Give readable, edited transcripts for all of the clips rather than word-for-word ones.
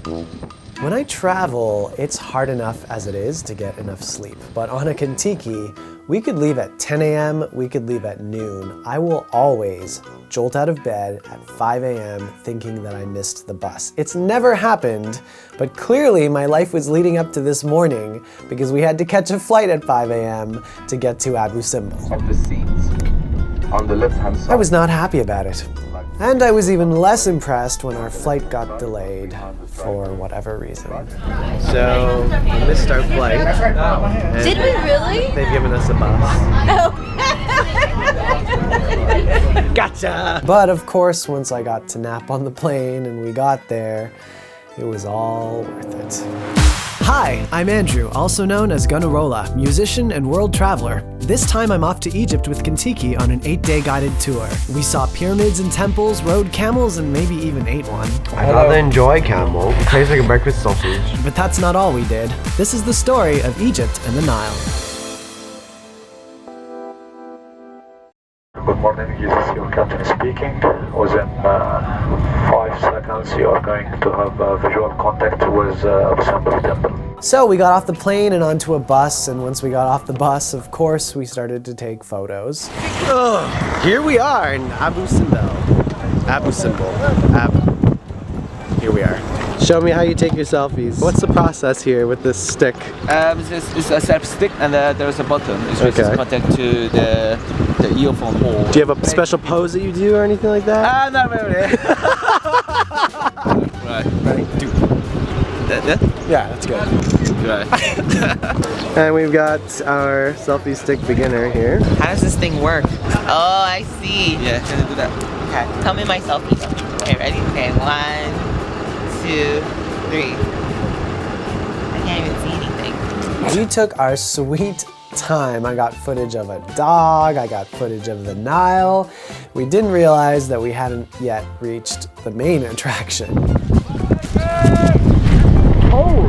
When I travel, it's hard enough as it is to get enough sleep. But on a Contiki, we could leave at 10 a.m., we could leave at noon. I will always jolt out of bed at 5 a.m. thinking that I missed the bus. It's never happened, but clearly my life was leading up to this morning because we had to catch a flight at 5 a.m. to get to Abu Simbel. Of the seats on the left-hand side. I was not happy about it. And I was even less impressed when our flight got delayed for whatever reason. So, we missed our flight. Did we really? They've given us a bus. Oh. Gotcha! But of course, once I got to nap on the plane and we got there, it was all worth it. Hi, I'm Andrew, also known as Gunnarolla, musician and world traveler. This time I'm off to Egypt with Contiki on an 8-day guided tour. We saw pyramids and temples, rode camels, and maybe even ate one. I'd rather enjoy camel. It tastes like a breakfast sausage. But that's not all we did. This is the story of Egypt and the Nile. Good morning, this is your captain speaking. Within 5 seconds you are going to have visual contact with Abu Simbel temple. So we got off the plane and onto a bus, and once we got off the bus, of course, we started to take photos. Oh, here we are in Abu Simbel. Abu Simbel. Here we are. Show me how you take your selfies. What's the process here with this stick? It's a self stick and there's a button. It's Okay. connected to the earphone hole. Do you have a special pose that you do or anything like that? Not really. Right. Ready? Do. That? Yeah, that's good. Right. And we've got our selfie stick beginner here. How does this thing work? Oh, I see. Yeah, can you do that? Okay, tell me my selfie. Okay, ready? Okay, 1, 2, 3. I can't even see anything. We took our sweet time. I got footage of a dog, I got footage of the Nile. We didn't realize that we hadn't yet reached the main attraction. Oh!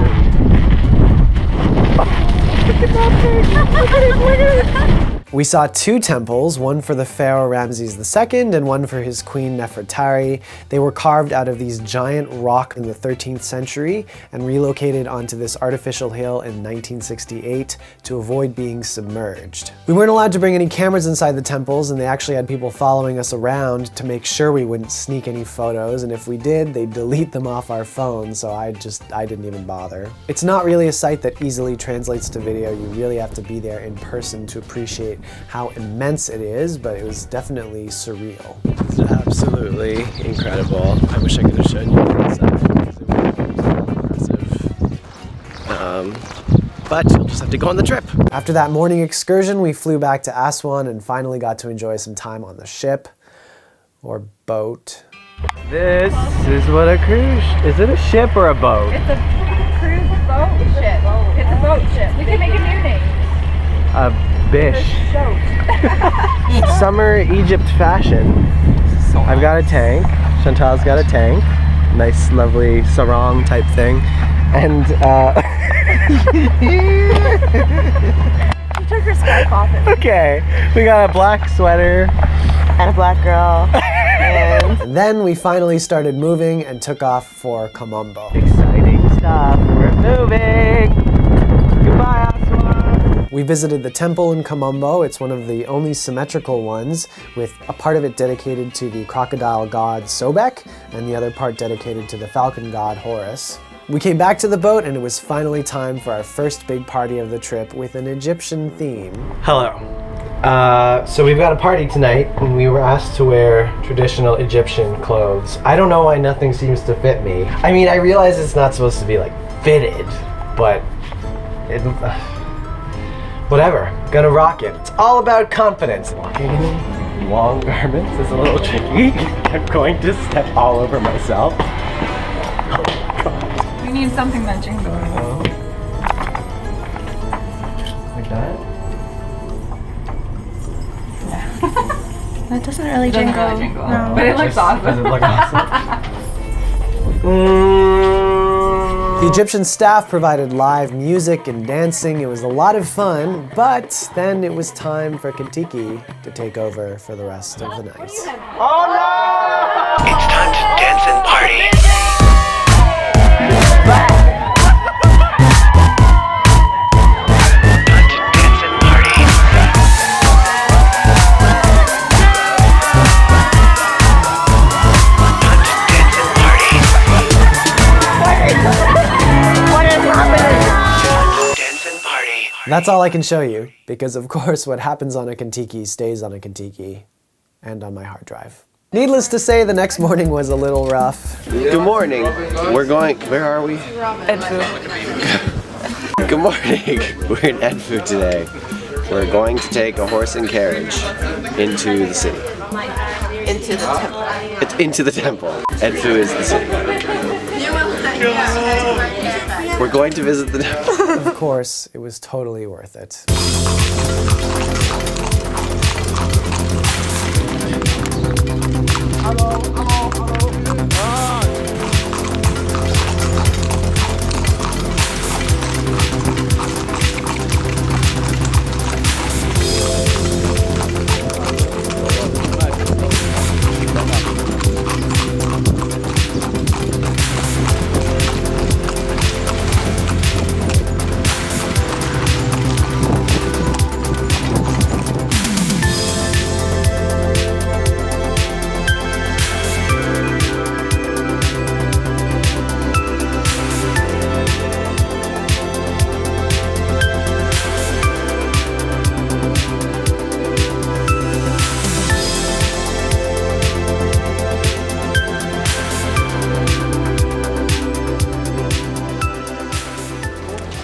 Look at that thing! Look at it! We saw 2 temples, one for the pharaoh Ramses II and one for his queen Nefertari. They were carved out of these giant rock in the 13th century and relocated onto this artificial hill in 1968 to avoid being submerged. We weren't allowed to bring any cameras inside the temples, and they actually had people following us around to make sure we wouldn't sneak any photos, and if we did, they'd delete them off our phones, so I didn't even bother. It's not really a site that easily translates to video. You really have to be there in person to appreciate how immense it is, but it was definitely surreal. It's absolutely incredible. I wish I could have shown you the inside because it was so impressive. But you'll just have to go on the trip. After that morning excursion, we flew back to Aswan and finally got to enjoy some time on the ship or boat. This is what a cruise. Is it a ship or a boat? It's a cruise boat ship. It's a boat ship. We can make a new name. A bish. Summer Egypt fashion. I've got a tank. Chantal's got a tank. Nice, lovely sarong type thing. And She took her scarf off it. okay, we got a black sweater And a black girl. And then we finally started moving and took off for Kamombo. Exciting stuff. We're moving. Goodbye, Aswan. We visited the temple in Kamombo. It's one of the only symmetrical ones, with a part of it dedicated to the crocodile god Sobek and the other part dedicated to the falcon god Horus. We came back to the boat and it was finally time for our first big party of the trip with an Egyptian theme. Hello. So we've got a party tonight and we were asked to wear traditional Egyptian clothes. I don't know why nothing seems to fit me. I mean, I realize it's not supposed to be like fitted, but whatever, gonna rock it. It's all about confidence. Walking in long garments is a little tricky. I'm going to step all over myself. Oh my god. We need something that jingles. Like that? That doesn't really jingle. No. But it looks awesome. Does it look awesome? The Egyptian staff provided live music and dancing. It was a lot of fun, but then it was time for Contiki to take over for the rest of the night. Oh no! It's time to dance and party. That's all I can show you, because of course what happens on a Contiki stays on a Contiki and on my hard drive. Needless to say, the next morning was a little rough. Good morning. We're going, where are we? Edfu. Good morning. We're in Edfu today. We're going to take a horse and carriage into the city. Into the temple. It's into the temple. Edfu is the city. We're going to visit the temple. Of course, it was totally worth it.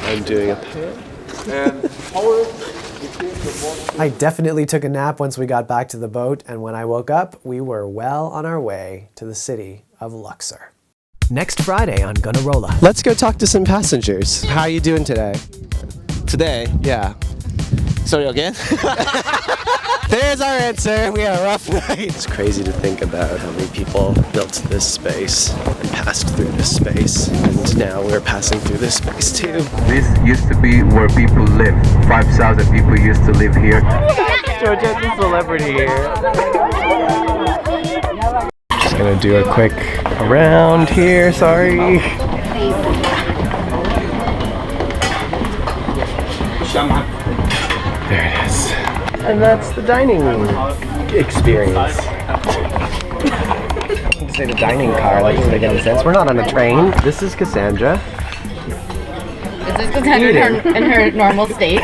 I'm doing a pan. I definitely took a nap once we got back to the boat, and when I woke up, we were well on our way to the city of Luxor. Next Friday on Gunnarolla. Let's go talk to some passengers. How are you doing today? Today, Yeah. sorry again. There's our answer. We had a rough night. It's crazy to think about how many people built this space and passed through this space. And now we're passing through this space too. This used to be where people live. 5,000 people used to live here. Georgia's a celebrity here. Just gonna do a quick around here, sorry. There it is. And that's the dining experience. You say the dining car, that doesn't make any sense. We're not on a train. This is Cassandra. This is Cassandra in her normal state.